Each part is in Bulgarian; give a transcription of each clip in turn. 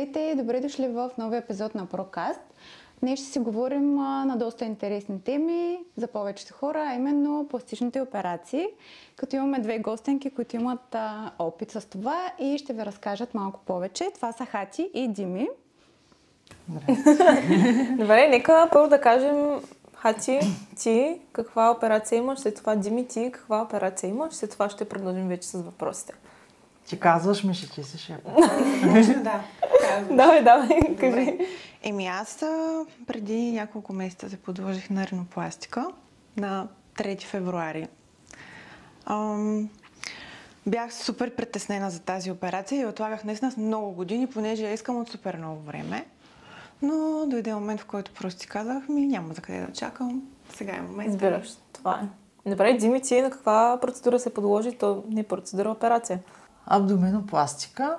Здравейте, добре дошли в новия епизод на Прокаст. Днес ще си говорим на доста интересни теми за повечето хора, а именно пластичните операции, като имаме две гостенки, които имат опит с това и ще ви разкажат малко повече. Това са Хати и Дими. Добре, нека първо да кажем, Хати, ти каква операция имаш, след това Дими, ти каква операция имаш, след това ще продължим вече с въпросите. Ти казваш ми, че ти си шепа. Да. Давай, кажи. Аз преди няколко месеца се подложих на ринопластика на 3 февруари. Бях супер притеснена за тази операция и отлагах наистина с много години, понеже я искам от супер много време. Но дойде момент, в който просто си казах, няма за къде да чакам. Сега е момент. Избираш. Това е. Добре, Дими, ти на каква процедура се подложи? То не е процедура, операция. Абдоминопластика.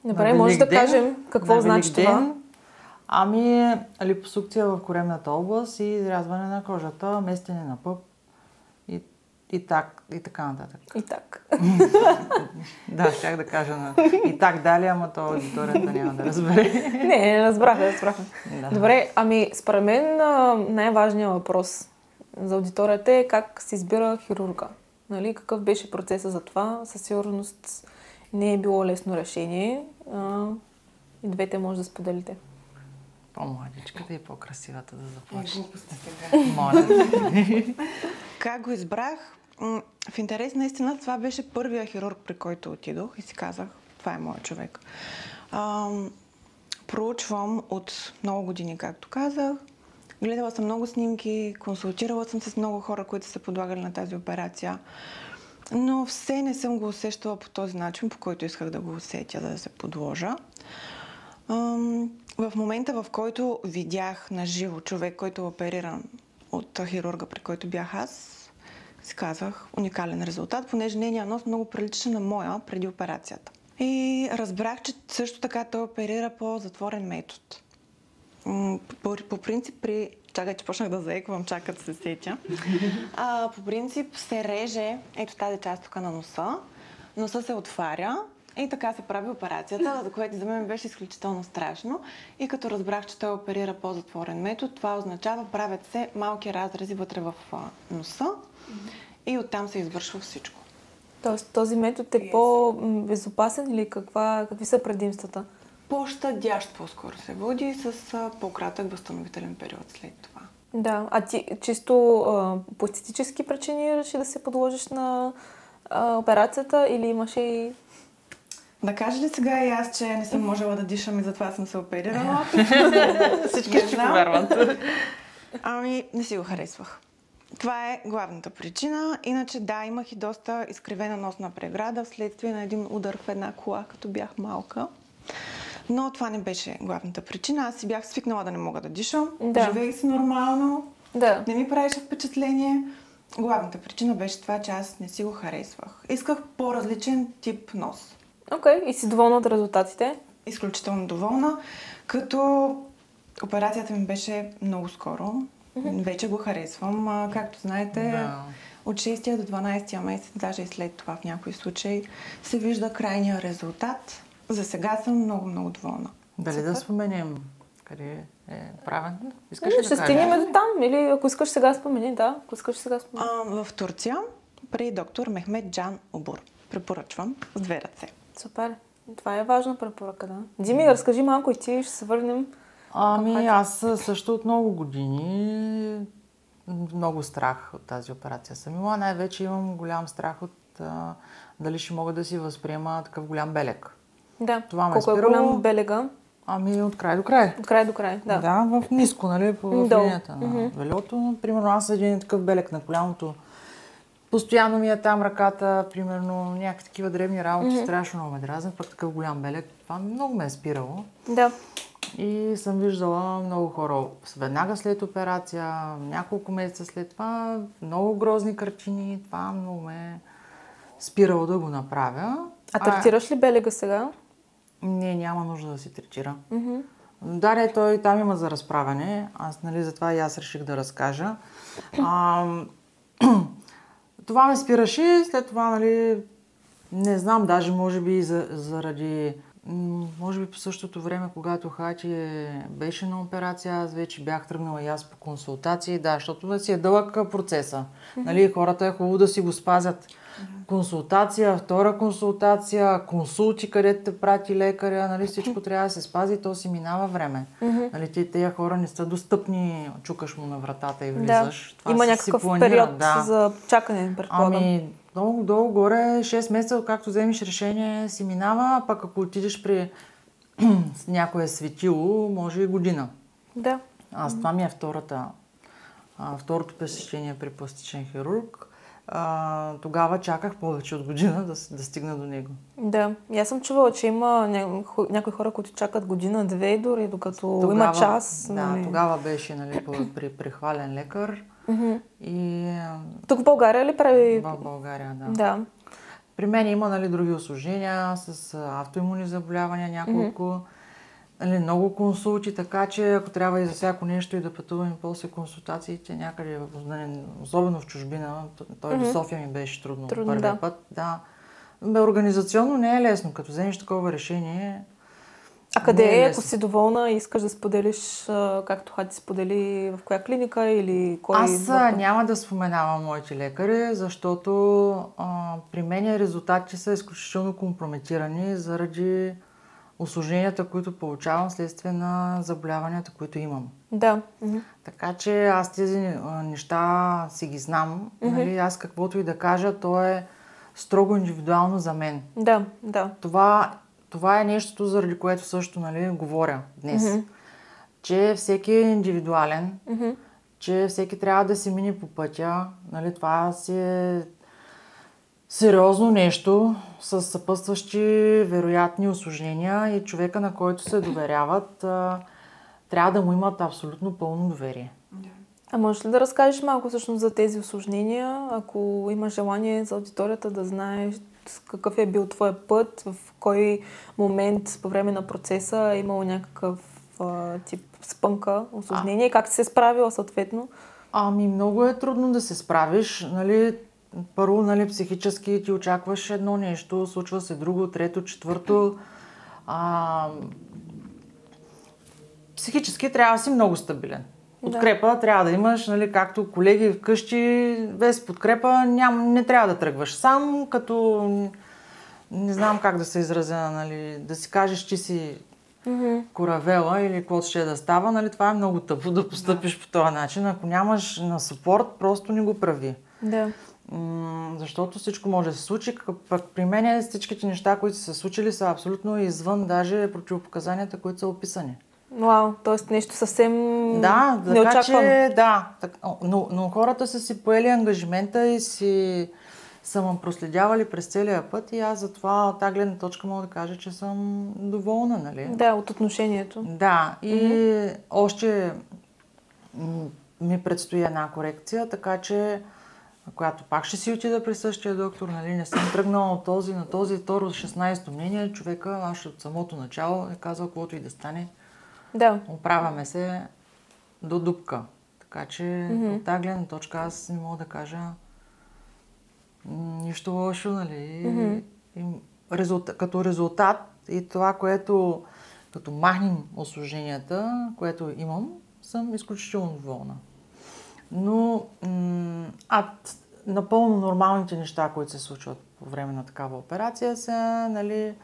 Добре, може да кажем какво значи това. Липосукция в коремната област и изрязване на кожата, местене на пъп и така нататък. И так. Да, щях да кажа и так дали, ама то аудиторията няма да разбере. Не разбраха. Да. Добре, според мен най-важният въпрос за аудиторията е как се избира хирурга. Нали? Какъв беше процесът за това? Със сигурност не е било лесно решение. И двете може да споделите. По-младичката и по-красивата да започне. Глупости сега. Моля. Как го избрах? В интерес наистина това беше първия хирург, при който отидох и си казах, това е моят човек. Проучвам от много години, както казах. Гледала съм много снимки, консултирала съм се с много хора, които са подлагали на тази операция. Но все не съм го усещала по този начин, по който исках да го усетя, да се подложа. В момента, в който видях на живо човек, който е опериран от хирурга, при който бях аз, си казах уникален резултат, понеже нейният нос много прилича на моя преди операцията. И разбрах, че също така той оперира по затворен метод. По принцип Чакай, че почнах да заеквам, чакай да се сетя. По принцип се реже ето тази част тук на носа. Носа се отваря и така се прави операцията, за което за мен беше изключително страшно. И като разбрах, че той оперира по затворен метод, това означава правят се малки разрези вътре в носа и оттам се извършва всичко. Тоест този метод е по-безопасен или какви са предимствата? По-щадящ по-скоро се води с по-кратък възстановителен период след това. Да, а ти чисто по естетически причини реши да се подложиш на операцията или имаше и... Да кажа ли сега и аз, че не съм можела да дишам и затова съм се оперирала? Всички ще повярват. Не си го харесвах. Това е главната причина. Иначе да, имах и доста изкривена носна преграда вследствие на един удар в една кола, като бях малка. Но това не беше главната причина. Аз си бях свикнала да не мога да дишам. Да. Живеех си нормално. Да. Не ми правеше впечатление. Главната причина беше това, че аз не си го харесвах. Исках по-различен тип нос. Окей. И си доволна от резултатите? Изключително доволна. Като операцията ми беше много скоро. Вече го харесвам. Както знаете, от 6 до 12 месец, даже и след това в някои случаи, се вижда крайния резултат. За сега съм много, много доволна. Дали да споменем къде е правен? Искаш Ще стигнем до там. Или ако искаш сега спомени, в Турция при доктор Мехмет Джан Обур. Препоръчвам с 2 ръце. Супер. Това е важна препоръка, да. Дими, разкажи малко и ти, ще се върнем. Аз също от много години много страх от тази операция съм имала. Най-вече имам голям страх от дали ще мога да си възприема такъв голям белег. Да. Това колко е голям белега? От край до край. От край до край, да. Да, в ниско, нали, в линията на белето. Примерно аз един такъв белег на коляното. Постоянно ми е там ръката, примерно някакви такива дребни работи, страшно много ме дразнят, пък такъв голям белег. Това много ме е спирало. Да. И съм виждала много хора веднага след операция, няколко месеца след това, много грозни картини. Това много ме е спирало да го направя. Третираш ли белега сега? Не, няма нужда да се третира. Да, той там има за разправяне. Аз, затова и аз реших да разкажа. Това ме спираше, след това, не знам, даже може би заради Може би по същото време, когато Хати беше на операция, аз вече бях тръгнала и аз по консултации. Да, защото да си е дълъг процеса. Нали, хората е хубаво да си го спазят. Консултация, втора консултация, консулти, където те прати лекаря, нали, всичко трябва да се спази, то си минава време. Нали, тези хора не са достъпни, чукаш му на вратата и влизаш. Да. Има някакъв период за чакане, предполагам. Ами, много долу-горе, 6 месеца, както вземеш решение, си минава, а пък ако отидеш при някое светило, може и година. Да. Това ми е второто посещение при пластичен хирург. Тогава чаках повече от година да стигна до него. Да, и аз съм чувала, че има някои хора, които чакат година-две, дори докато тогава, има час. Да, нали... тогава беше, нали, при прехвален лекар. И... Тук в България ли прави? В България, да. Да. При мен има, нали, други осложнения с автоимунни заболявания, няколко. Нали, много консулти, така че ако трябва и за всяко нещо и да пътуваме после консултациите някъде, особено в чужбина, той до София ми беше трудно първия път. Да. Организационно не е лесно, като вземеш такова решение. А къде е, ако си доволна и искаш да споделиш, както Хати сподели, в коя клиника или кой? Аз няма да споменавам моите лекари, защото при мен резултатите са изключително компрометирани заради усложненията, които получавам следствие на заболяванията, които имам. Да. Така че аз тези неща си ги знам. Нали? Аз каквото и да кажа, то е строго индивидуално за мен. Да, да. Това е нещото, заради което също, нали, говоря днес. Че всеки е индивидуален, че всеки трябва да си мине по пътя. Нали? Това си е сериозно нещо с съпътстващи вероятни усложнения и човека, на който се доверяват, трябва да му имат абсолютно пълно доверие. А можеш ли да разкажеш малко всъщност за тези усложнения, ако имаш желание за аудиторията да знаеш какъв е бил твой път, в кой момент по време на процеса е имало някакъв тип спънка, усложнение и как си се справила съответно? Ами много е трудно да се справиш, нали. Първо, нали, психически ти очакваш едно нещо, случва се друго, трето, четвърто. Психически трябва да си много стабилен. Подкрепа трябва да имаш, нали, както колеги вкъщи, без подкрепа не трябва да тръгваш сам, като не знам как да се изразя, нали, да си кажеш, че си коравела или каквото ще да става, нали, това е много тъпо да постъпиш по този начин. Ако нямаш на съпорт, просто не го прави. Да. Защото всичко може да се случи. Пък при мен всичките неща, които са се случили, са абсолютно извън даже противопоказанията, които са описани. Вау, т.е. нещо съвсем неочаквано. Така че, да. Но хората са си поели ангажимента и са ме проследявали през целия път и аз затова от тази гледна точка мога да кажа, че съм доволна, нали? Да, от отношението. Да, и още ми предстои една корекция, така че която пак ще си отида при същия доктор, нали, не съм тръгнала от този на този, второ 16-то мнение, човека още от самото начало е казал, каквото и да стане, оправяме се до дупка. Така че от тази гледна точка аз не мога да кажа нищо лошо, нали. Като резултат и това, което като махнем усложненията, което имам, съм изключително доволна. Но напълно нормалните неща, които се случват по време на такава операция са, нали,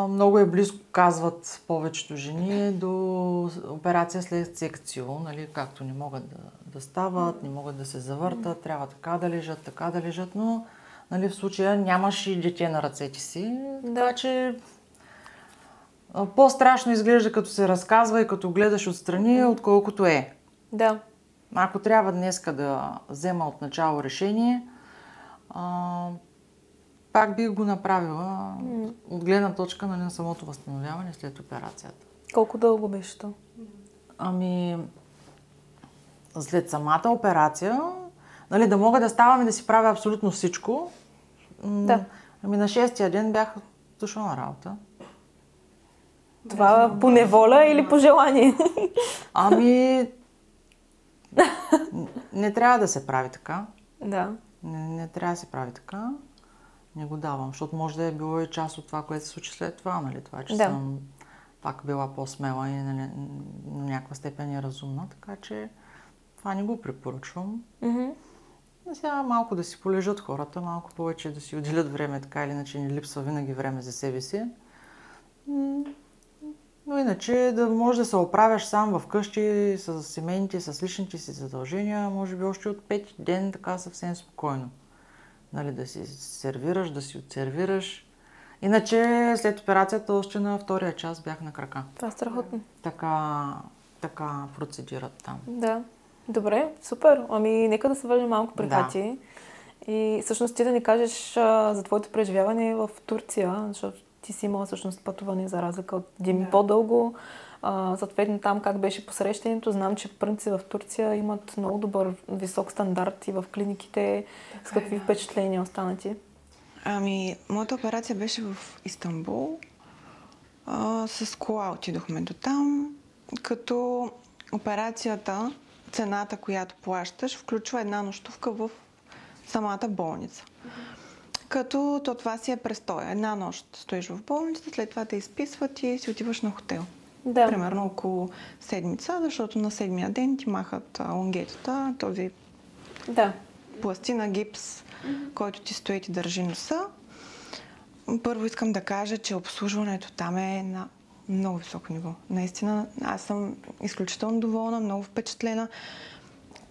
много е близко, казват повечето жени, до операция след секцио, нали, както не могат да стават, не могат да се завъртат, трябва така да лежат, но, нали, в случая нямаш и дете на ръцете си, така че по-страшно изглежда като се разказва и като гледаш отстрани, отколкото е. Да. Ако трябва днеска да взема от начало решение, пак бих го направила от гледна точка на самото възстановяване след операцията. Колко дълго беше то? Ами, след самата операция, нали, да мога да ставам и да си правя абсолютно всичко. Да. Ами на 6-тия ден бях дошла на работа. Това по неволя или по желание? Ами, не трябва да се прави така. Да. Не трябва да се прави така. не го давам, защото може да е било и част от това, което се случи след това, нали? Това, че съм пак била по-смела и на някаква степен е разумна, така че това не го препоръчвам. Сега малко да си полежат хората, малко повече да си отделят време, така или иначе не липсва винаги време за себе си. Но иначе да можеш да се оправяш сам вкъщи с семейните, с личните си задължения, може би още от 5 ден така съвсем спокойно. Нали, да си сервираш, да си отсервираш. Иначе след операцията още на втория час бях на крака. Това е страхотно. Така процедират там. Да. Добре, супер. Ами нека да се върнем малко при Кати. И всъщност ти да ни кажеш за твоето преживяване в Турция, защото ти си имала всъщност пътуване за разлика от Дими по-дълго. Съответно там как беше посрещането. Знам, че пърници в Турция имат много добър, висок стандарт и в клиниките. С какви впечатления остана ти? Ами, моята операция беше в Истанбул. С кола отидохме до там, като операцията, цената, която плащаш, включва една нощувка в самата болница. Като това си е престоя. Една нощ стоиш в болницата, след това те изписват и си отиваш на хотел. Да. Примерно около седмица, защото на седмия ден ти махат лонгетата, този пластина гипс, който ти стои и ти държи носа. Първо искам да кажа, че обслужването там е на много високо ниво. Наистина, аз съм изключително доволна, много впечатлена.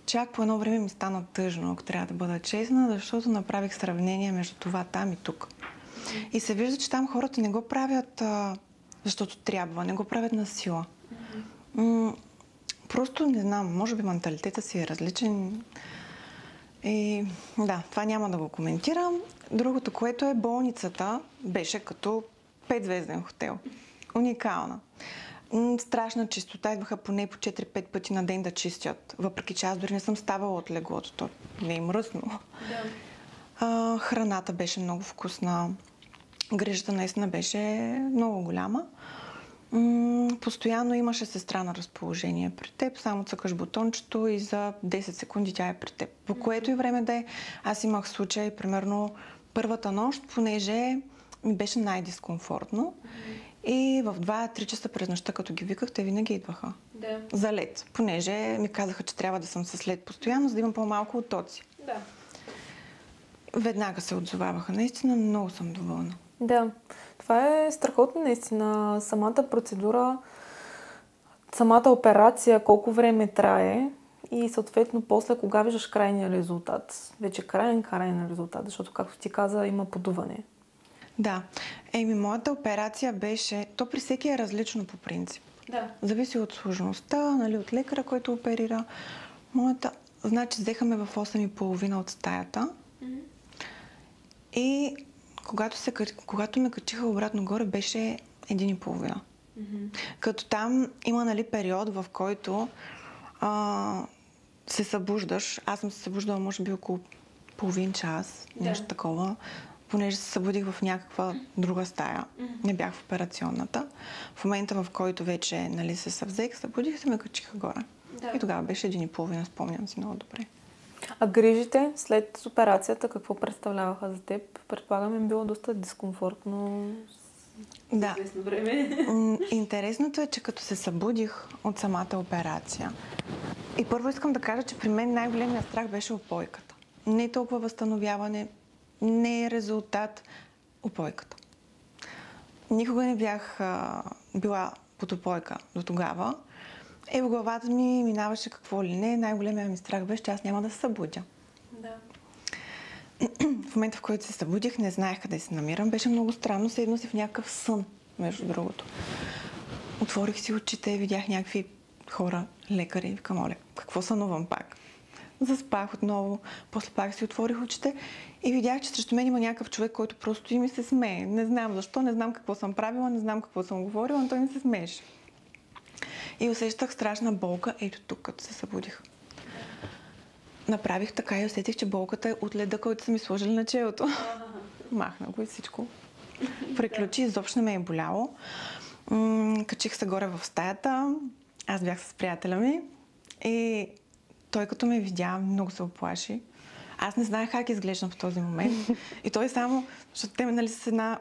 Чак по едно време ми стана тъжно, ако трябва да бъда честна, защото направих сравнение между това там и тук. И се вижда, че там хората не го правят защото трябва, не го правят на сила. Просто не знам, може би менталитета си е различен. И да, това няма да го коментирам. Другото, което е болницата, беше като 5-звезден хотел. Уникална. Страшна чистота, идваха поне по 4-5 пъти на ден да чистят. Въпреки че аз дори не съм ставала от леглото, то не е мръсно. Храната беше много вкусна. Грижата наистина беше много голяма. Постоянно имаше сестра на разположение при теб, само цъкаш бутончето и за 10 секунди тя е при теб. По което и време да е, аз имах случай, примерно първата нощ, понеже ми беше най-дискомфортно. И в 2-3 часа през нощта, като ги виках, те винаги идваха. За лед. Понеже ми казаха, че трябва да съм с лед постоянно, за да имам по-малко оттоци. Веднага се отзоваваха. Наистина много съм доволна. Да, това е страхотно наистина. Самата процедура, самата операция, колко време трае и съответно после кога виждаш крайния резултат. Вече крайен резултат, защото както ти каза, има подуване. Да. Моята операция беше... То при всеки е различно по принцип. Зависи от сложността, нали, от лекаря, който оперира. Моята... Значи, взеха ме в 8:30 от стаята. И когато ме качиха обратно горе, беше 1:30. Като там има, нали, период, в който се събуждаш. Аз съм се събуждала, може би, около половин час, нещо такова, понеже се събудих в някаква друга стая. Не бях в операционната. В момента, в който вече, нали, се съвзех, събудих се, ме качиха горе. И тогава беше 1:30, спомням си много добре. А грижите след операцията какво представляваха за теб? Предполагам, им било доста дискомфортно. Да. Време. Интересното е, че като се събудих от самата операция, и първо искам да кажа, че при мен най-големият страх беше опойката. Не толкова възстановяване, не е резултат, опойката. Никога не бях била под опойка до тогава. В главата ми минаваше какво ли не. Най-големият ми страх беше, че аз няма да се събудя. В момента, в който се събудих, не знаех къде се намирам. Беше много странно, седно си в някакъв сън, между другото. Отворих си очите, видях някакви хора, лекари, викам, оле, какво сънувам пак? Заспах отново, после пак си отворих очите и видях, че срещу мен има някакъв човек, който просто и ми се смее. Не знам защо, не знам какво съм правила, не знам какво съм говорила, но той ми се смееше. И усещах страшна болка, ето тук, като се събудих. Направих така и усетих, че болката е от леда, който са ми сложили на челото. Махна го и всичко. Приключи, изобщо не ме е боляло. Качих се горе в стаята. Аз бях с приятеля ми. И той като ме видя, много се оплаши. Аз не знаех как изглеждам в този момент. И той само, защото те нали, с една,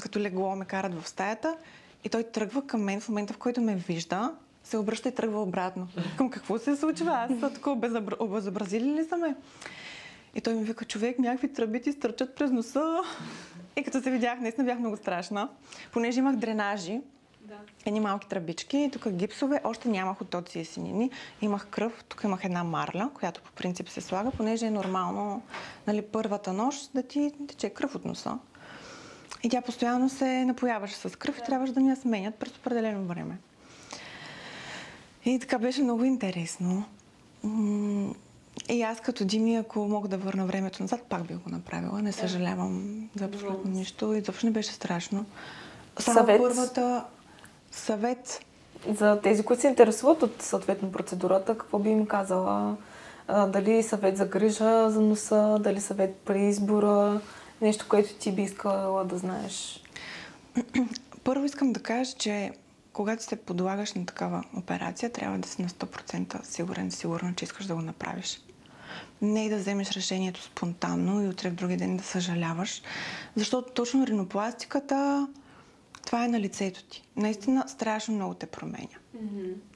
като легло ме карат в стаята и той тръгва към мен в момента, в който ме вижда, се обръща и тръгва обратно. Към какво се случва? Аз тук обезобразили ли са ме? И той ми вика, човек, някакви тръби ти стърчат през носа. И като се видях, наистина бях много страшна. Понеже имах дренажи, едни малки тръбички, тук гипсове, още нямах отоци и синини. Имах кръв, тук имах една марля, която по принцип се слага, понеже е нормално, нали, първата нощ да ти тече кръв от носа. И тя постоянно се напояваше с кръв и трябваше да ми я сменят през определено време. И така беше много интересно. И аз като Дими, ако мога да върна времето назад, пак бих го направила. Не съжалявам за абсолютно нищо и изобщо не беше страшно. Съвет. За тези, които се интересуват от съответно процедурата, какво би им казала? Дали съвет за грижа за носа, дали съвет при избора, нещо, което ти би искала да знаеш? Първо искам да кажа, че когато се подлагаш на такава операция, трябва да си на 100% сигурна, че искаш да го направиш. Не и да вземеш решението спонтанно и утре в други ден да съжаляваш, защото точно ринопластиката, това е на лицето ти. Наистина страшно много те променя.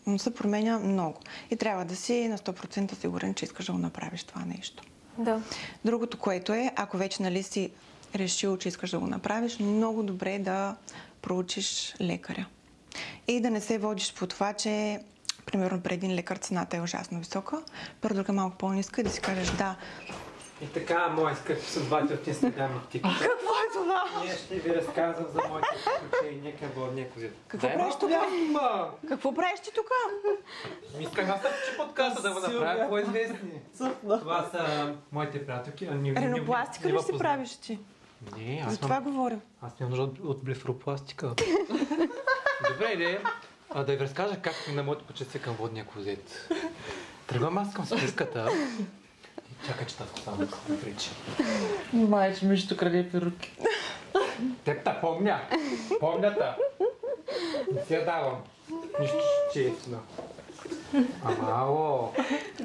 Но се променя много. И трябва да си на 100% сигурен, че искаш да го направиш това нещо. Да. Другото, което е, ако вече нали си решил, че искаш да го направиш, много добре да проучиш лекаря. И да не се водиш по това, че примерно при един лекар цената е ужасно висока, при друга малко по-ниска и да си кажеш да. И така, мои скъпи последователи, следам и тик. Какво е това? Ние ще ви разказвам за моите приключения към Водния козет. Какво правиш тук? Какво правиш ти тук? Исках аз да че подкаста да го направя по-известни. Това са моите приятелки. Ринопластика ли си правиш ти? Не, за това говоря. Аз нямам нужда от блефропластика. Добре, идея. Да ви разкажа как на моето пътешествие към Водния козет. Тръгвам аз към спирката. Чакай, че тази само да се причи. Майче ми ще краде перуки. Тепта, помня. Помня-та. Не си я давам. Нищо честно. Амало.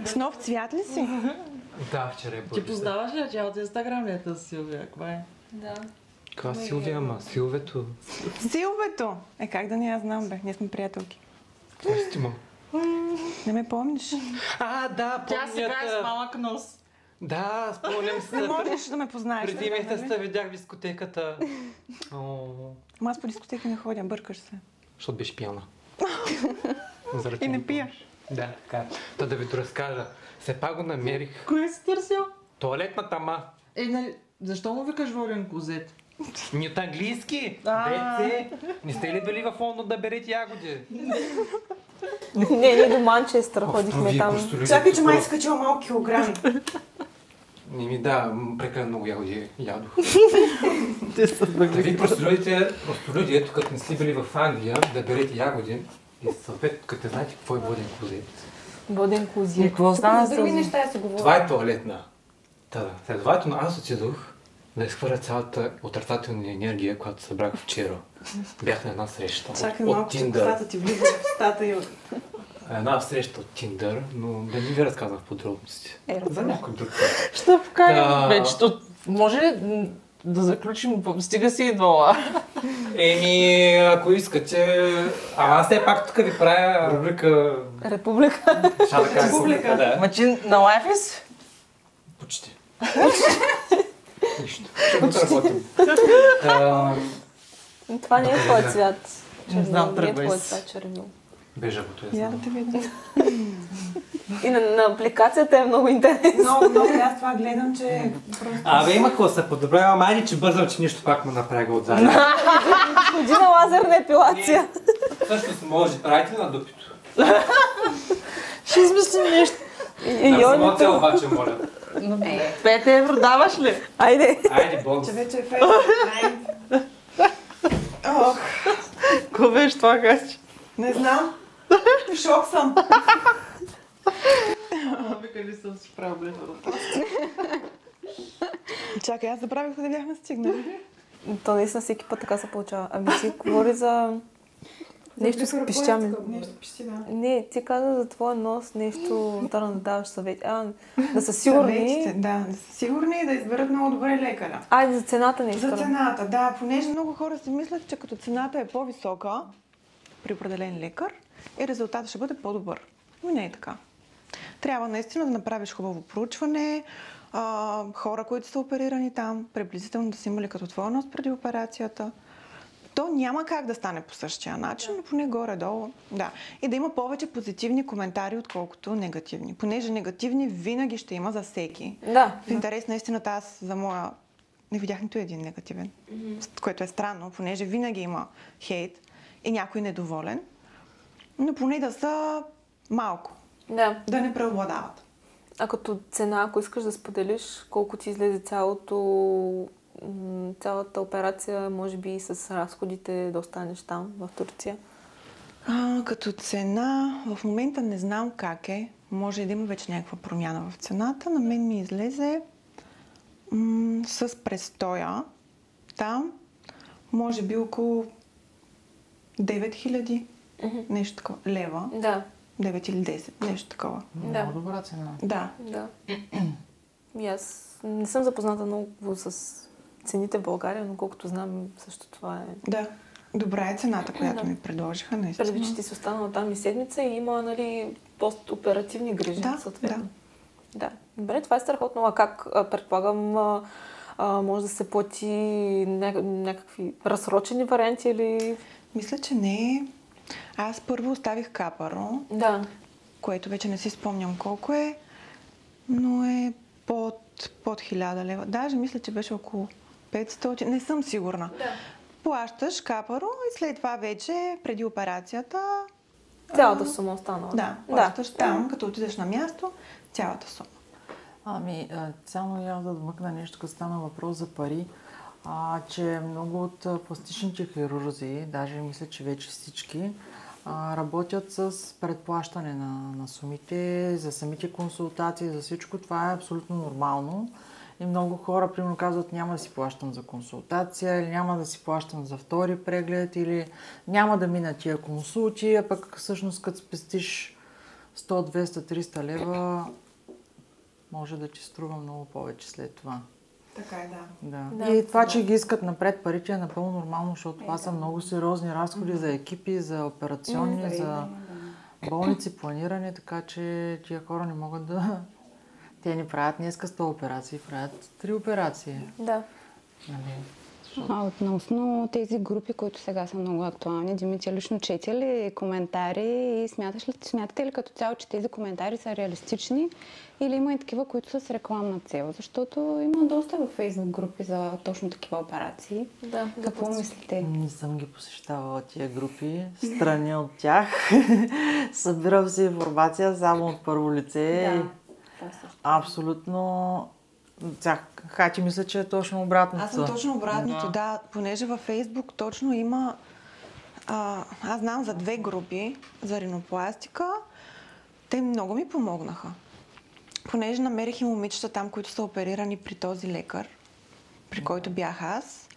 С нов цвят ли си? Да, вчера е бързо. Ти познаваш ли тя от Инстаграм ли е тази Силвия? Каква е? Да. Каква Силвия, ама? Силвето. Силвето! Как да не я знам, бе? Ние сме приятелки. Какво си ти, ма? Не ме помниш? Да, Тя помня. сега е с малък нос. Да, спомням се. Не можеш да ме познаеш. Преди месеца видях в дискотеката. Ама аз по дискотеки не ходя, бъркаш се. Защото беше пияна. И не пия. Да, така. Та да ви разкажа. Все пак го намерих. Кое си търсил? Туалетната ма. Нали, защо му викаш Воден козет? Ни от английски. Деце. Не сте ли били в Лондон да берете ягоди? Не, до Манчестър ходихме там. Чакай, че май скачила малко килограми. Да, прекалено много ягоди ядох. Те са Да ви простолюди, ето като не сте били в Англия, да берете ягоди и съответно като знаете какво е Воден козет. Воден козет. Какво стана За други неща се говори. Това е туалетна. Следователно аз отидох да изхвърля цялата отрицателна енергия, която събрах вчера. Бях на една среща Чакай от малко, че Tinder. косата ти влиза в устата и... Една среща от Tinder, но да не ви разказвам в подробности. За някой друг път. Ще покажа вече. Може ли да заключим? Стига си идвала. Ако искате... Ама аз все пак тук ви правя рубрика... Република. Ще да кажа Република. да. Мачи на лайф ли си? Почти. Нищо. Ще го работим. Това не е твой цвят. Не знам, Не е тръгвай твой си. цвят червил. Бежавото е Я знам. да те видя. И на апликацията е много интересно. Много, аз това гледам, че просто... Има какво се подобрява, ама айде, че бързам, че нищо пак му направи отзад. Ходи на лазерна епилация. Всъщност може, правите ли на дупито? Ще измислим нещо. На само цел обаче, моля. 5 евро даваш ли? Айде. Айде, бонус. Че вече е фейсбук. Ох, Какво беше това, гачи? не знам. В шок съм. Вика ли съм си правил блефа? Чакай, аз забравих да бяхме стигнали. То наистина всеки път така се получава. Ами си говори за Нещо с пищями. Нещо пищи, да. Не, ти каза за твоя нос нещо, да даваш съвет. Да са сигурни. Съветите, да са сигурни и да изберат много добре лекаря. За цената не За цената, да. Понеже много хора си мислят, че като цената е по-висока при определен лекар, и резултатът ще бъде по-добър. Но не е така. Трябва наистина да направиш хубаво проучване, хора, които са оперирани там, приблизително да са имали като твоя нос преди операцията. То няма как да стане по същия начин, но поне горе-долу. Да. И да има повече позитивни коментари, отколкото негативни. Понеже негативни винаги ще има за всеки. Да. В интерес на истината аз за моя не видях нито един негативен, което е странно, понеже винаги има хейт и някой недоволен, но поне да са малко. Да не преобладават. А като цена, ако искаш да споделиш, колко ти излезе цялата операция, може би и с разходите да останеш там, в Турция? Като цена, в момента не знам как е. Може да има вече някаква промяна в цената. На мен ми излезе с престоя там, може би около 9000 нещо такова, лева. Да. 9 или 10, нещо такова. Много добра цена. Да. И аз не съм запозната много с цените в България, но колкото знам, също това е... Да. Добра е цената, която ми предложиха, наистина. Предвид, че ти си останала там и седмица и има, постоперативни грижи, съответно. Да. Добре, това е страхотно. А как, предполагам, може да се плати някакви разсрочени варианти или... Мисля, че не. Аз първо оставих капаро, което вече не си спомням колко е, но е под 1000 лева. Даже мисля, че беше около 500, не съм сигурна. Да. Плащаш капаро и след това вече, преди операцията... Цялата сума останала. Да, плащаш там, като отидеш на място, цялата сума. Само я да вмъкна нещо, като стана въпрос за пари, че много от пластичните хирурзи, даже мисля, че вече всички, работят с предплащане на сумите, за самите консултации, за всичко. Това е абсолютно нормално. И много хора, примерно, казват, няма да си плащам за консултация, или няма да си плащам за втори преглед, или няма да мина тия консулти, а пък всъщност като спестиш 100, 200, 300 лева, може да ти струва много повече след това. Така е, да. И това, че ги искат напред парите е напълно нормално, защото това са много сериозни разходи за екипи, за операционни, за болници, планиране, така че тия хора не могат да... Те не правят днеска 100 операции, правят 3 операции. Да. Относно тези групи, които сега са много актуални, Димитър лично чете ли коментари и смятате ли като цяло, че тези коментари са реалистични или има и такива, които са с рекламна цел? Защото има доста във Фейсбук групи за точно такива операции. Да. Какво мислите? Не съм ги посещавала тия групи, страни от тях. Събирам си информация само от първо лице. Да. Абсолютно. Хати мисля, че е точно обратното. Аз съм точно обратното, да. Понеже във Фейсбук точно има... аз знам за 2 групи за ринопластика. Те много ми помогнаха. Понеже намерих и момичета там, които са оперирани при този лекар, при който бях аз.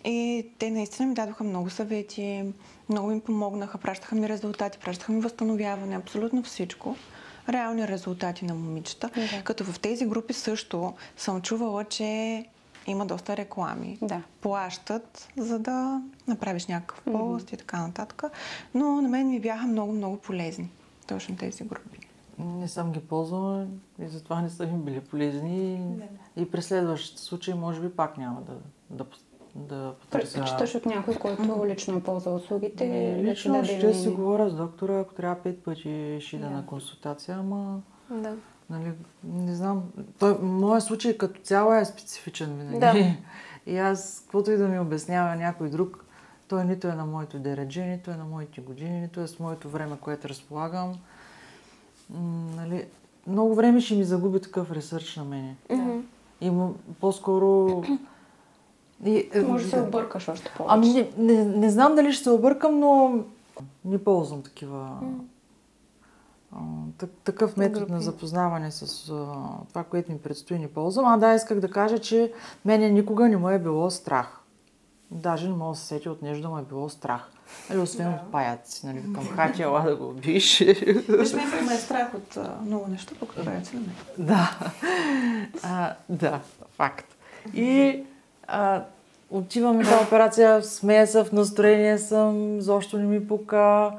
И те наистина ми дадоха много съвети, много ми помогнаха, пращаха ми резултати, пращаха ми възстановяване, абсолютно всичко. Реални резултати на момичета. Да. Като в тези групи също съм чувала, че има доста реклами. Да. Плащат, за да направиш някакъв пост и така нататък. Но на мен ми бяха много полезни точно тези групи. Не съм ги ползвала и затова не са ми били полезни. И през следващите случаи може би пак няма да потърся. Предпочиташ от някой, който лично е ползвал услугите? Лично ще си говоря с доктора, ако трябва 5 пъти ще ида на консултация, ама... Да. Нали, не знам. Моят случай като цяло е специфичен винаги. Да. И аз, каквото и да ми обяснява някой друг, той нито е на моето дередже, нито е на моите години, нито е с моето време, което разполагам. Нали, много време ще ми загуби такъв ресърч на мене. И по-скоро... Може да се объркаш още повече. Не знам дали ще се объркам, но не ползвам такива... Такъв метод на запознаване с това, което ми предстои, не ползвам. Да, исках да кажа, че мене никога не му е било страх. Даже не мога да се сетя от нещо да му е било страх. Нали, освен от паяци, нали, към хати, ела да го убиш. Виж, мен ме е страх от много неща, пък паяци на мен. Да. Да, факт. И отиваме тази операция, смея се, в настроение съм, защо не ми пука.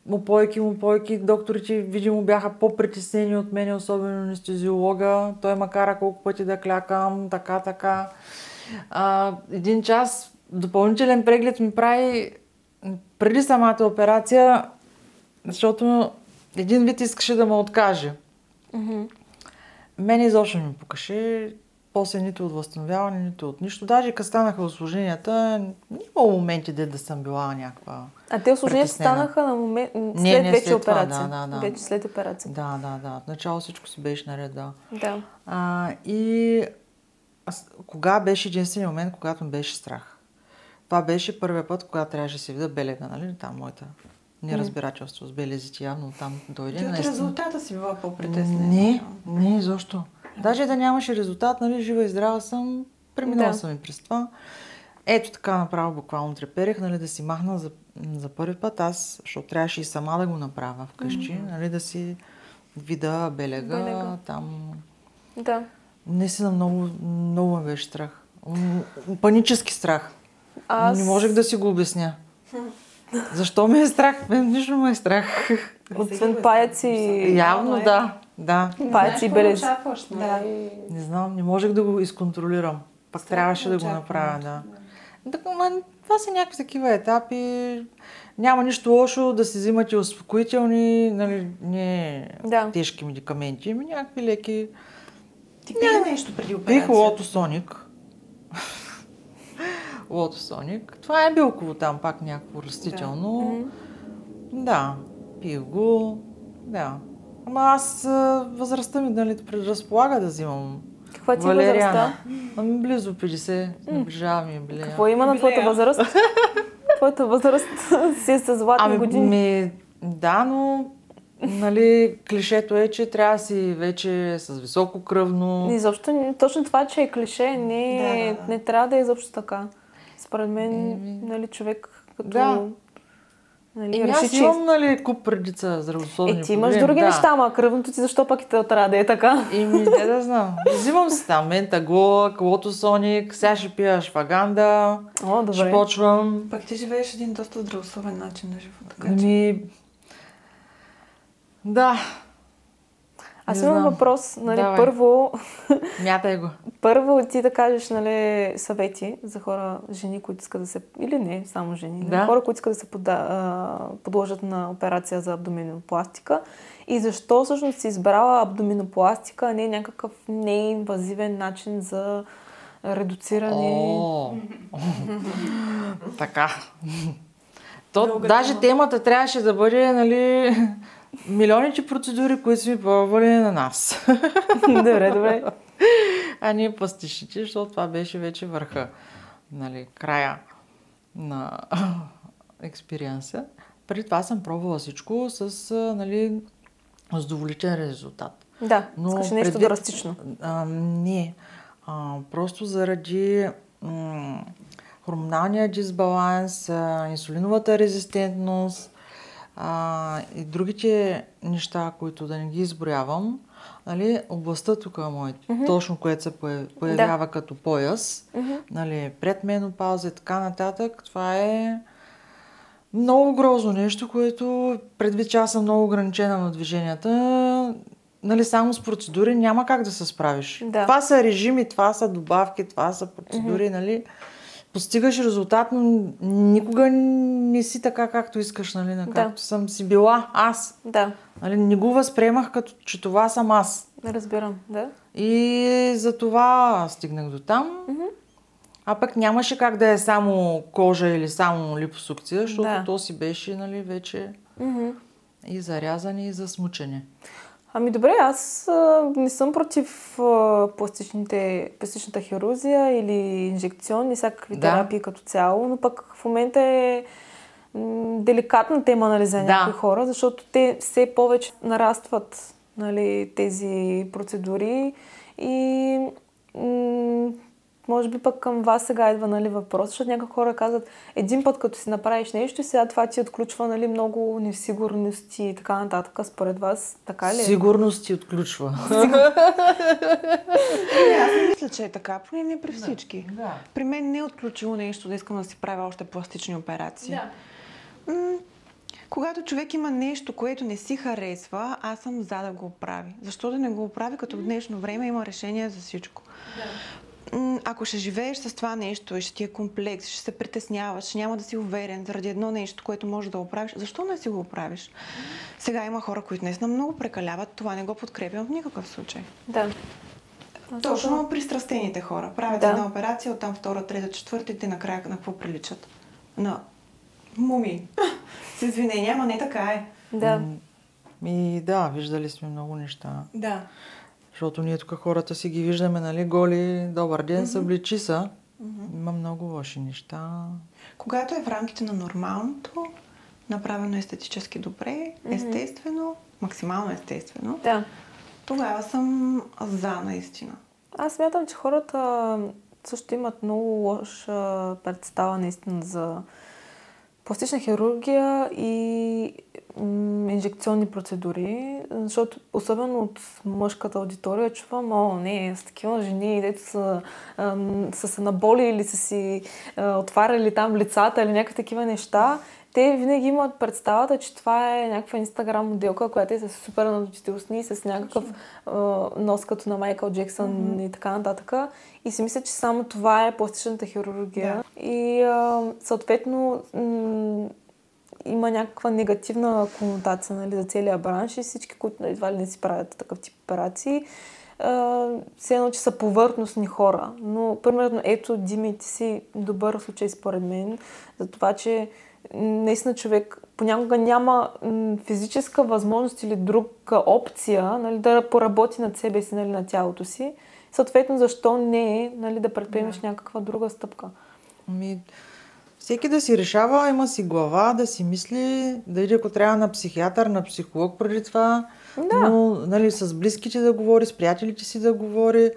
Мупойки. Докторите, видимо, бяха по-притеснени от мен, особено анестезиолога. Той ме кара колко пъти да клякам, така. 1 час допълнителен преглед ми прави преди самата операция, защото един вид искаше да ме откаже. Мен изобщо ми пукаше. После нито от възстановяване, нито от нищо. Даже като станаха усложненията, имало моменти да съм била някаква. А те усложненията станаха на момент след вече операция. Да. Вече след операция. Да. В начало всичко си беше наред, да. Да. И кога беше единствения момент, когато ми беше страх? Това беше първият път, когато трябваше да се видя белега, нали? Там моята неразбирателство с белезите явно там дойде. Ти от резултата си била по-притеснена. Не, защо? Даже да нямаше резултат, нали, жива и здрава съм, преминала съм и през това. Ето така направо буквално треперех, нали, да си махна за първи път аз, защото трябваше и сама да го направя вкъщи, нали, да си видя белега. Там. Да. Наистина много ме беше страх. Панически страх. Не можех да си го обясня. Защо ме е страх? Нищо ме е страх. Освен паяци. Явно, да. Паяци и белези. Не знам, не можех да го изконтролирам. Пак трябваше да го направя, да. Това са някакви такива етапи. Няма нищо лошо да си взимате успокоителни, нали, не тежки медикаменти, някакви леки. Ти пи нещо преди операция? Пих Лотосоник. Лотосоник. Това е билково там, пак някакво растително. Да, пих го. Да. Ама аз възрастта ми, нали, предразполага да взимам. Каква ти възрастта? Близо 50. Наближава ми юбилея. Какво има на твоята възраст? Твоята възраст си е с златни години. Да, но нали, клишето е, че трябва да си вече с високо кръвно. Изобщо, точно това, че е клише, не трябва да е изобщо така. Според мен, нали, човек като... Нали, аз имам, нали, куп предица здравословни проблеми. Ти имаш други неща, ама кръвното ти защо пък и трябва да е така? Не да знам. Взимам си там Ментаглок, Лотосоник, сега ще пия шваганда. Ще почвам. Пак ти живееш един доста здравословен начин на живота. Да. Аз имам въпрос, нали, първо... Мятай го. Първо ти да кажеш, нали, съвети за хора, жени, които искат да се... Или не, само жени. Да. Хора, които искат да се подложат на операция за абдоминопластика. И защо всъщност си избрала абдоминопластика, а не някакъв неинвазивен начин за редуциране? Така. Даже темата трябваше да бъде, нали... Милионите процедури, които сме пробвали на нас. Добре. А ние пластичните, защото това беше вече върха. Нали, края на експириенса. Преди това съм пробвала всичко с, нали, задоволителен резултат. Да, искаш нещо драстично. Не. Просто заради хормоналния дисбаланс, инсулиновата резистентност, и другите неща, които да не ги изброявам, нали, областта тук е моята, точно което се появява като пояс, нали, предменопауза и така нататък, това е много грозно нещо, което предвид, че аз съм много ограничена на движенията, нали, само с процедури няма как да се справиш. Да. Това са режими, това са добавки, това са процедури, нали. Постигаш резултат, но никога не си така, както искаш, нали, както съм си била аз. Да. Нали, не го възприемах като, че това съм аз. Разбирам, да. И за това стигнах до там. А пък нямаше как да е само кожа или само липосукция, защото то си беше, нали, вече и зарязане, и засмучане. Ами добре, аз не съм против пластичната хирургия или инжекционни, всякакви терапии като цяло, но пък в момента е деликатна тема, нали, за някои хора, защото те все повече нарастват, нали, тези процедури и може би пък към вас сега идва, нали, въпрос, защото някои хора казват, един път като си направиш нещо, сега това ти отключва, нали, много несигурности и така нататък. Според вас, така ли е? Сигурност ти отключва. Аз не мисля, че е така, поне не при всички. Да. При мен не е отключило нещо да искам да си правя още пластични операции. Когато човек има нещо, което не си харесва, аз съм за да го оправи. Защо да не го оправи, като в днешно време има решение за всичко? Ако ще живееш с това нещо и ще ти е комплекс, ще се притесняваш, няма да си уверен заради едно нещо, което можеш да оправиш, защо не си го оправиш? Сега има хора, които наистина много прекаляват, това не го подкрепям в никакъв случай. Да. Точно пристрастените хора. Правят една операция, оттам втора, трета, четвърта и те накрая на какво приличат? На муми. С извинения, ама не така е. Да. И да, виждали сме много неща. Да. Защото ние тук хората си ги виждаме, нали, голи, добър ден, събличи са. Има много лоши неща. Когато е в рамките на нормалното, направено естетически добре, естествено, максимално естествено, тогава съм за наистина. Аз смятам, че хората също имат много лоша представа наистина за пластична хирургия и инжекционни процедури, защото особено от мъжката аудитория чувам, не, с такива жени, дето са се наболи или са си отваряли там лицата или някакви такива неща, те винаги имат представата, че това е някаква инстаграм моделка, която е с супер надутите устни, с някакъв нос като на Майкъл Джексън и така нататък. И си мисля, че само това е пластичната хирургия. Да. И съответно има някаква негативна конотация, нали, за целия бранш и всички, които едва ли не си правят такъв тип операции, все едно, че са повърхностни хора. Но, примерно, ето, Дими, ти си добър случай според мен, за това, че наистина човек понякога няма физическа възможност или друга опция, нали, да поработи над себе си, нали, на тялото си. Съответно, защо не, нали, да предприемеш някаква друга стъпка? Всеки да си решава, има си глава, да си мисли, да иде ако трябва на психиатър, на психолог преди това, но, нали, с близките да говори, с приятелите си да говори.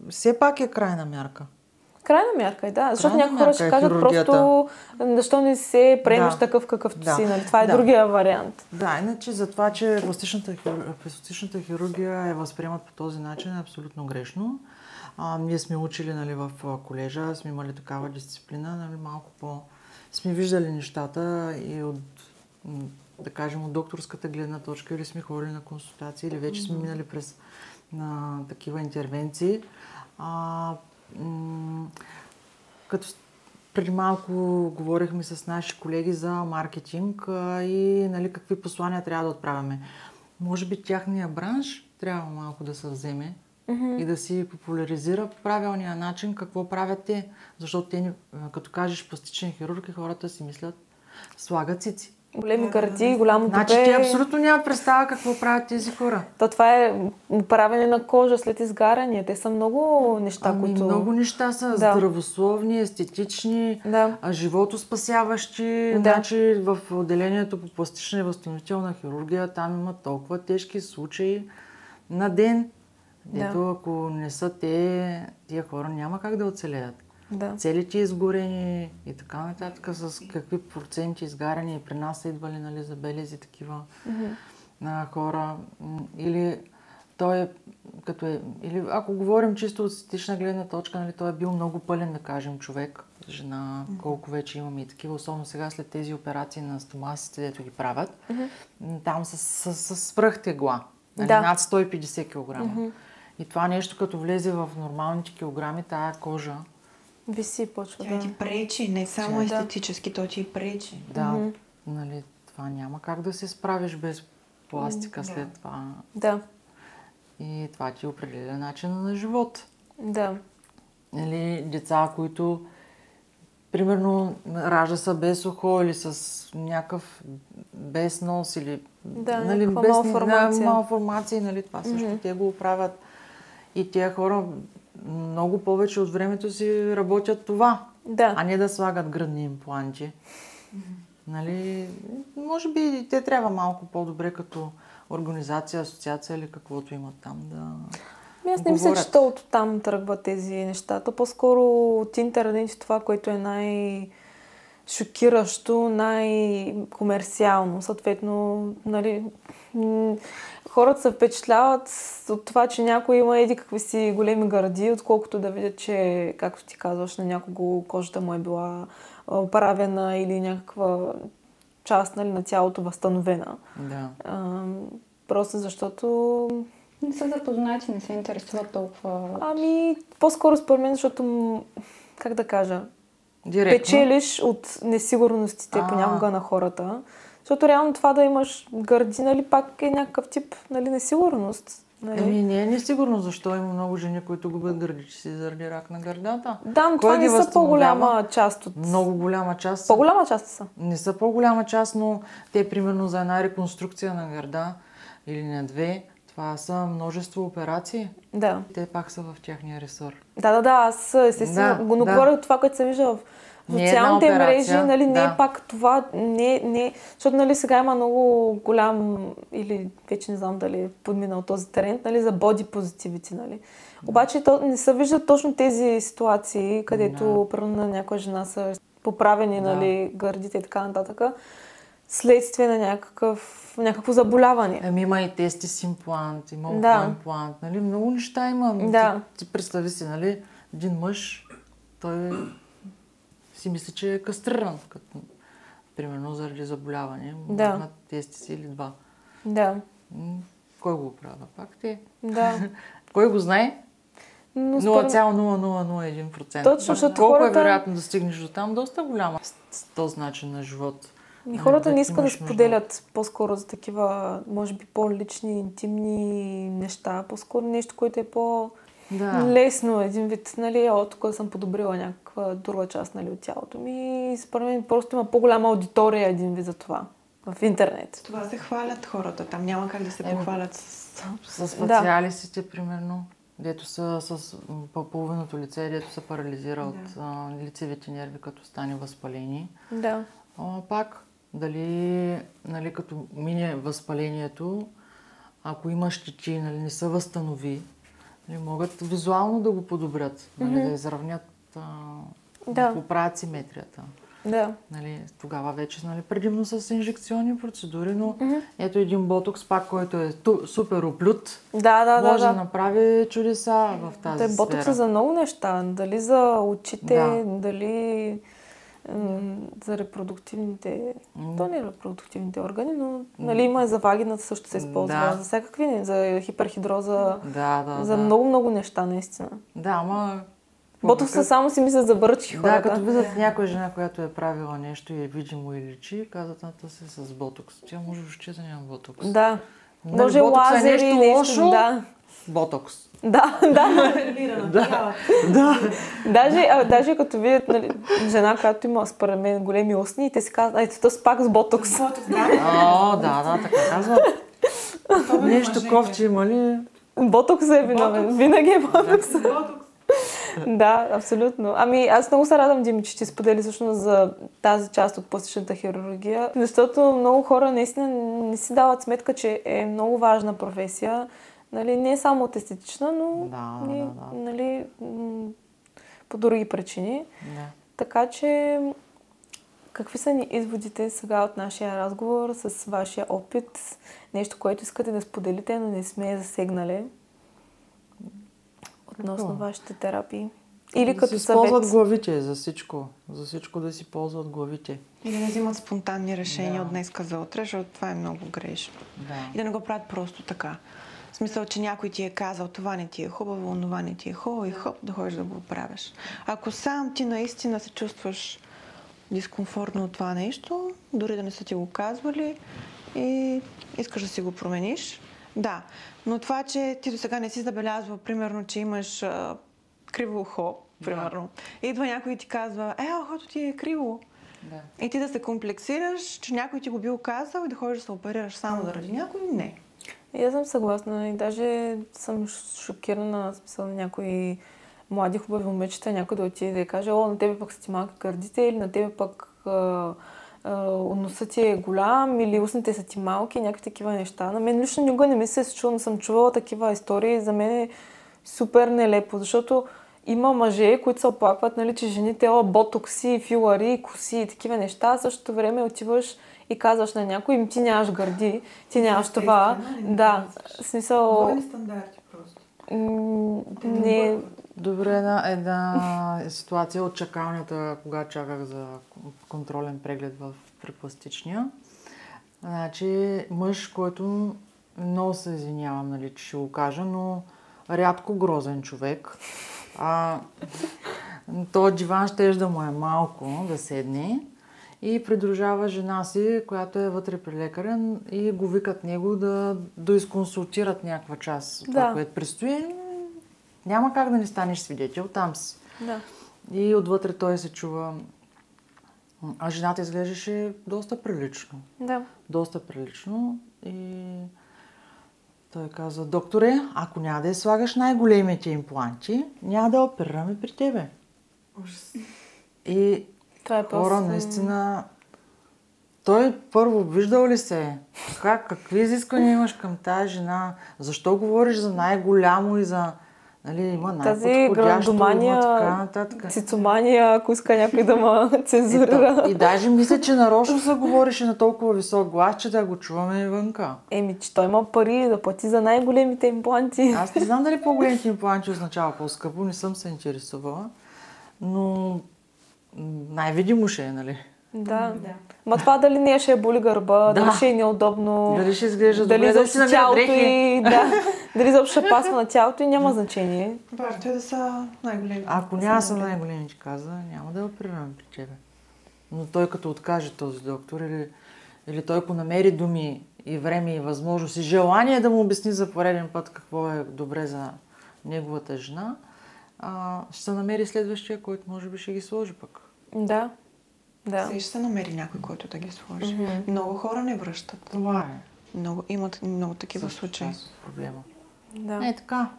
Все пак е крайна мярка. Крайна мярка, да. Защото някои хора ще кажат просто, защо не се приемеш такъв какъвто си. Нали? Това е другия вариант. Да, иначе за това, че пластичната хирургия е възприемат по този начин е абсолютно грешно. Ние сме учили, нали, в колежа, сме имали такава дисциплина, нали, малко сме виждали нещата и от, да кажем, от докторската гледна точка, или сме ходили на консултации, или вече сме минали през такива интервенции. Като преди малко говорихме с наши колеги за маркетинг и, нали, какви послания трябва да отправяме. Може би тяхния бранш трябва малко да се вземе и да си популяризира по правилния начин какво правят те. Защото те, като кажеш пластичен хирург, хората си мислят, слагат цици. Големи гърди, голямо тупе. Значи те абсолютно нямат представа какво правят тези хора. Това е правене на кожа след изгаряне. Те са много неща, които... Много неща са здравословни, естетични, животоспасяващи. Значи в отделението по пластична и възстановителна хирургия там има толкова тежки случаи на ден. Ето, ако не са тия хора няма как да оцелеят. Целите изгорени и така нататък, с какви проценти изгаряни и при нас са идвали, нали, за белези такива хора. Или той или ако говорим чисто от естетична гледна точка, нали, той е бил много пълен, да кажем, човек, жена, колко вече имаме и такива, особено сега след тези операции на стомасите, дето ги правят, там с свръх тегла, нали, над 150 кг. И това нещо, като влезе в нормалните килограми, тая кожа виси, почва. Тя ти пречи, не само естетически, то ти пречи. Да, нали, това няма как да се справиш без пластика след това. Да. И това ти определя начина на живот. Да. Нали, деца, които примерно ражда са без ухо или с някакъв без нос или нали, без малформация, нали, това също те го правят. И тия хора много повече от времето си работят това, а не да слагат гръдни импланти. Нали, може би те трябва малко по-добре като организация, асоциация или каквото имат там да... Аз не мисля, че от там тръгват тези неща. То по-скоро от интернет това, което е най-шокиращо, най-комерциално. Съответно, нали, хората се впечатляват от това, че някой има еди какви си големи гърди, отколкото да видят, че, както ти казваш, на някого кожата му е била оправена или някаква част, нали, на тялото възстановена. Да. Просто защото... Не са запознати, не се интересуват толкова. По-скоро според мен, защото, как да кажа, директно печелиш от несигурностите понякога на хората. Защото реално това да имаш гърди, нали, пак е някакъв тип, нали, несигурност. Нали? Не е несигурно, защо има много жени, които губят гърдите си заради рак на гърдата. Да, но това не са по-голяма част от... Много голяма част. По-голяма част са. Не са по-голяма част, но те примерно за една реконструкция на гърда или на две, това са множество операции. Да. Те пак са в тяхния ресор. Да, аз естествено го говоря от това, което съм виждала в социалните мрежи, нали, не е пак това, не, защото, нали, сега има много голям, или вече не знам дали е подминал този тренд, нали, за боди позитивити, нали. Обаче не се виждат точно тези ситуации, където на някоя жена са поправени, нали, гърдите и така нататък, следствие на някакво заболяване. Има и тести с имплант, има имплант, нали, много неща има. Ти представи си, нали, един мъж, той си мисли, че е кастриран, като, примерно заради заболяване. На тести си или два. Да. Кой го оправя? Пак те. Да. Кой го знае? 0,0001%. Точно, защото колко е вероятно да стигнеш до там? Доста голяма с този начин на живот. И хората не искат да споделят по-скоро за такива, може би, по-лични, интимни неща. По-скоро нещо, което е по-лесно. Един вид, нали, тук съм подобрила някаква друга част, нали, от тялото ми. И според мен просто има по-голяма аудитория един вид за това в интернет. Това се хвалят хората. Там няма как да се похвалят с фациалисите, примерно. Дето са с половиното лице, дето се парализира от лицевите нерви, като стане възпаление. Да. Пак, дали, нали, като мине възпалението, ако има щети, нали, не се възстанови, нали, могат визуално да го подобрят, нали, да изравнят, да поправят симетрията. Да. Нали, тогава вече, нали, предимно с инжекционни процедури, но ето един ботокс, пак, който е супер оплют, може да направи чудеса в тази сфера. Ботокс е за много неща. Дали за очите, дали за репродуктивните, то не е репродуктивните органи, но, нали, има и за вагината също се използва, за всякакви, за хиперхидроза, за много неща, наистина. Да, ама... Ботокса само си мисля за бърчки хората. Да, като видят някоя жена, която е правила нещо и е видимо и личи, казват на тази с ботокс. Тя може въобще да няма ботокс. Да. Нали, може лазери, нещо лошо, ботокс. Да. Даже като видят, нали, жена, която има според мен големи устни, и те си казват, ето то пак с ботокс. Да, така казват. Нещо ковче има ли? Ботокс е виновен. Винаги е ботокс. Да, абсолютно. Аз много се радвам, Дими, че ти сподели всъщност за тази част от пластичната хирургия, защото много хора наистина не си дават сметка, че е много важна професия. Нали, не е само от естетична, но нали, по други причини. Да. Така че, какви са ни изводите сега от нашия разговор с вашия опит? Нещо, което искате да споделите, но не сме засегнали относно вашите терапии? Или да като си съвет? ползват главите за всичко. За всичко да си ползват главите. И да не взимат спонтанни решения от днеска за утре, защото това е много грешно. И да не го правят просто така. В смисъл, че някой ти е казал, това не ти е хубаво, това не ти е хубаво и хоп, да ходиш да го правиш. Ако сам ти наистина се чувстваш дискомфортно от това нещо, дори да не са ти го казвали и искаш да си го промениш, да. Но това, че ти до сега не си забелязвал, примерно, че имаш криво ухо, примерно. Идва някой и ти казва, ухото ти е криво. Да. И ти да се комплексираш, че някой ти го бил казал и да ходиш да се оперираш само заради някой, не. И аз съм съгласна и даже съм шокирана, в смисъл на някои млади хубави момичета, някой да отиде да каже, на тебе пък са ти малки гърдите или на тебе пък носът ти е голям или устните са ти малки, някакви такива неща. На мен лично никога не ми се е случило, но съм чувала такива истории. За мен супер нелепо, защото има мъже, които се оплакват, нали, че жените ботокси, филари, коси и такива неща, а същото време отиваш и казваш на някой, ти нямаш гърди, ти нямаш това. Да, в смисъл... Двойни стандарти просто. Не... Добре, една ситуация от чакалнята, когато чаках за контролен преглед при пластичния. Значи, мъж, който много се извинявам, нали, че ще го кажа, но рядко грозен човек. Този диван щеше да му е малко да седне и придружава жена си, която е вътре при лекаря и го викат него да доизконсултират някаква част. Това, което предстои, няма как да не станеш свидетел, там си. Да. И отвътре той се чува. А жената изглеждаше доста прилично. Да. Доста прилично. И той каза, докторе, ако няма да я слагаш най-големите импланти, няма да оперираме при тебе. Ужас. И това е хора, наистина... Той първо виждал ли се? Какви изисквания имаш към тази жена? Защо говориш за най-голямо и за... Нали, има най-подходящо, има така нататък. Цицомания, ако иска някой да ме цензурира. И даже мисля, че нарочно се говореше на толкова висок глас, че да го чуваме вънка. Че той има пари да плати за най-големите импланти. Аз не знам дали по-големите импланти означава по-скъпо, не съм се интересувала, но най-видимо ще е, нали? Да. Ма това дали не ще боли гърба, дали ще е неудобно, дали ще изглежда дали добре, за тялото и дали заобщо ще пасва на тялото и няма значение. Важно е да са най-големите. Ако няма са най-големите, каза, няма да оперираме при тебе. Но той като откаже този доктор или той понамери думи и време и възможност и желание да му обясни за пореден път какво е добре за неговата жена, ще се намери следващия, който може би ще ги сложи пък. Да. Ще се намери някой, който да ги сложи. Много хора не връщат. Това е. Имат много такива случаи. Проблема. Да. Е така.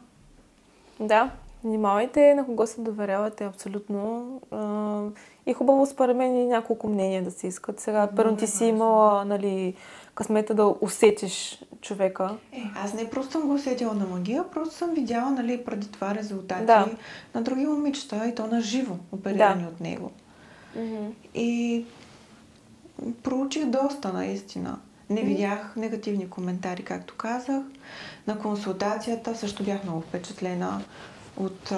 Да. Внимавайте на кого се доверявате абсолютно. И хубаво според мен и няколко мнения да се искат. Сега, първо ти си имала, нали, късмета да усетиш човека. Аз не просто съм го усетила на магия, просто съм видяла, нали, преди това резултати на други момичета и то на живо, оперирани от него. И проучих доста, наистина. Не видях негативни коментари, както казах. На консултацията също бях много впечатлена от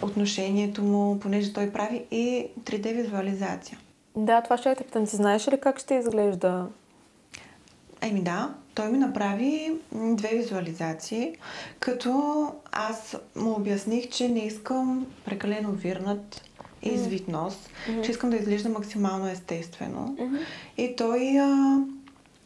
отношението му, понеже той прави и 3D визуализация. Да, това ще те питам. Ти знаеш ли как ще изглежда? Да, той ми направи 2 визуализации, като аз му обясних, че не искам прекалено вирнат и извит нос, че искам да изглежда максимално естествено. И той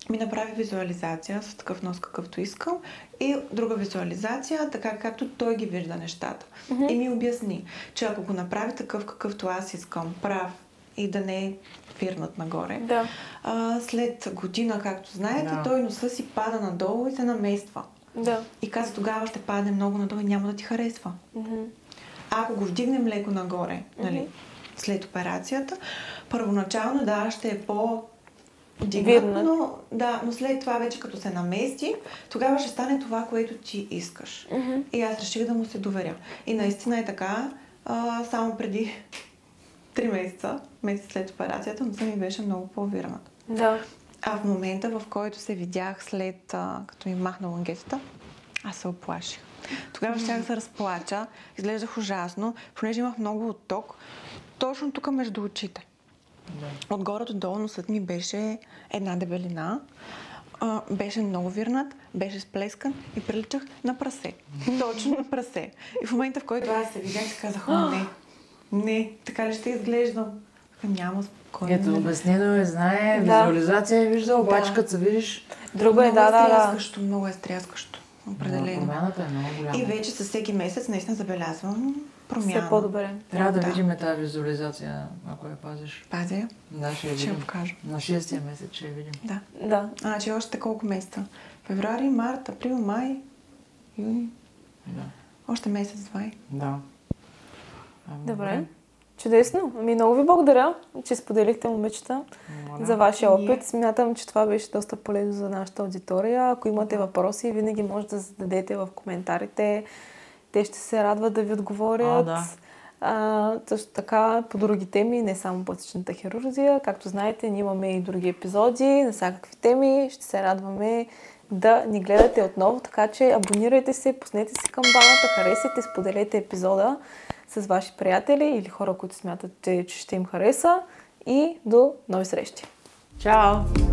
ми направи визуализация с такъв нос, какъвто искам, и друга визуализация, така както той ги вижда нещата. И ми обясни, че ако го направи такъв, какъвто аз искам, прав и да не е вирнат нагоре, след година, както знаете, той носа си пада надолу и се намества. И каза, тогава ще падне много надолу и няма да ти харесва. Ако го вдигнем леко нагоре, нали, след операцията, първоначално ще е по-дигнат, но след това вече като се намести, тогава ще стане това, което ти искаш. И аз реших да му се доверя. И наистина е така, само преди 3 месеца, месец след операцията, но ми беше много по-вирнат. А в момента, в който се видях след като ми махна лангетата, аз се оплаших. Тогава щях да се разплача, изглеждах ужасно, понеже имах много отток, точно тук между очите. Отгоре до долу носът ми беше една дебелина, беше много вирнат, беше сплескан и приличах на прасе. Точно на прасе. И в момента, в който аз се видях, си казах, не, така ли ще изглеждам? Няма спокойно. Ето, обяснено е, знае, визуализация е виждал, обаче като се видиш... Друго е, много е стряскащо. Определено. Промяната е много голяма. И вече със всеки месец наистина забелязвам промяна. Все по-добре. Трябва да видим тази визуализация, ако я пазиш. Пазя я? Да, ще я видим. Ще я покажа. На 6-я месец ще я видим. Да. Значи още колко месеца? Февруари, март, април, май, юни? Да. Още месец-два. Да. Добре. Чудесно. Много ви благодаря, че споделихте, момичета, за вашия опит. Смятам, че това беше доста полезно за нашата аудитория. Ако имате въпроси, винаги може да зададете в коментарите. Те ще се радват да ви отговорят. Също така по други теми, не само пластичната хирургия. Както знаете, ние имаме и други епизоди на всякакви теми. Ще се радваме да ни гледате отново, така че абонирайте се, пуснете си камбаната, харесайте, споделете епизода с ваши приятели или хора, които смятате, че ще им хареса, и до нови срещи! Чао!